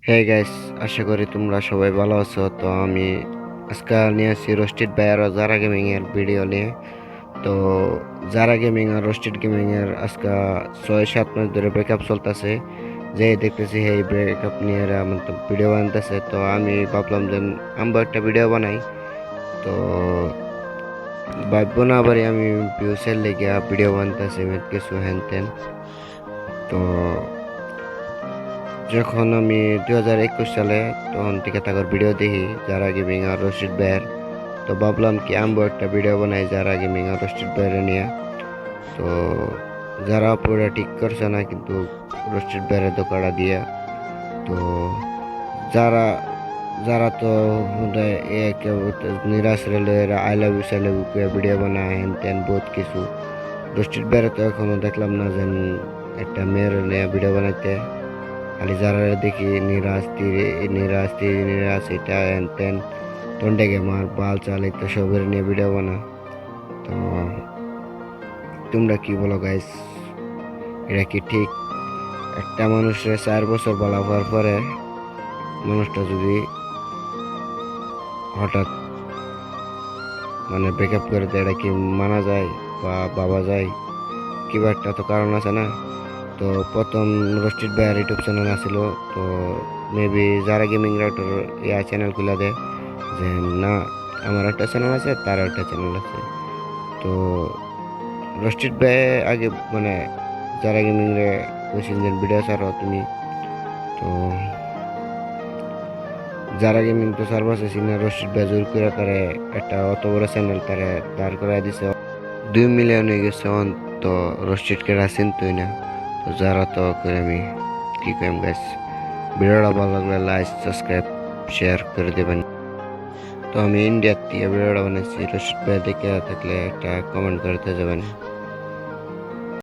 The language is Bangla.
হে গাইস, আশা করি তোমরা সবাই ভালো আছো। তো আমি আজকে নিয়ে আসছি রোস্টেড বাই আর জারা গেমিং এর ভিডিও নিয়ে। তো জারা গেমিং আর রোস্টেড গেমিং এর আজকে 6-7 মাস ধরে ব্রেকআপ চলতেছে। যে দেখতেছি এই ব্রেকআপ নিয়ে আমার তো ভিডিও বানতেছে। তো আমি ভাবলাম যে আমরা একটা ভিডিও বানাই। তো ভাববো না আবার আমি ভিউসের লেগে ভিডিও বানতেছি কিছু হ্যান ত্যান। তো যখন আমি 2021 সালে তখন থেকে তাদের ভিডিও দেখি যারা গেমিং আর রশিদ ভাইয়ের। তো ভাবলাম কি আমরাও একটা ভিডিও বানাই যারা গেমিং আর রশিদ ভাইয়ের নিয়ে। তো যারা পুরো ঠিক করছে না কিন্তু রশিদ ভাইয়ের দোকাটা দিয়া। তো যারা যারা তো কেউ নিরাশ রেলে I love you Sai love you video বানায় হ্যান ত্যান বহুত কিছু। রশিদ ভাইয়ের তো এখনো দেখলাম না যেন একটা মেয়ের নিয়ে ভিডিও বানাইতে। খালি যারা দেখি নিরাজ এটা হ্যান ত্যান টন্ডে গেমার বাল চাল ইত্যাদি সবের নিয়ে ভিডিও বানা। তো তোমরা কি বলো গাইস? এটা কি ঠিক? একটা মানুষের 4 বছর বলা হওয়ার পরে মানুষটা যদি হঠাৎ ব্রেকআপ করে দেয়, এটা কি মানা যায় বা ভাবা যায়? কিবা একটা তো কারণ আছে না? তো প্রথম রোস্টেড ভাইয়ার ইউটিউব চ্যানেল আছিল। তো মেবি যারা গেমিং রাউটার চ্যানেল খুলে দেয় যে না আমার একটা চ্যানেল আছে, তার একটা চ্যানেল আছে। তো রোস্টেড ভাই আগে যারা গেমিং রে কইছেন যে ভিডিও ছাড়ো তুমি। তো যারা গেমিং তো সার্ভার আছে না, রোস্টেড ভাই জোর করে তারে একটা অত বড় চ্যানেল তারে দাঁড় করাই দিছে। 2 মিলিয়ন হয়ে গেছে তো রোস্টেড কে রাখছেন তুই না। তো যারা তো করে আমি কি কইম গাইস, ভিডিওটা ভালো লাগলে লাইক সাবস্ক্রাইব শেয়ার করে দেবেন। তো আমি ইন্ডিয়ার থেকে ভিডিওটা বানাইছি, রশিদ ভাই দেখে থাকলে একটা কমেন্ট করতে যাবেন।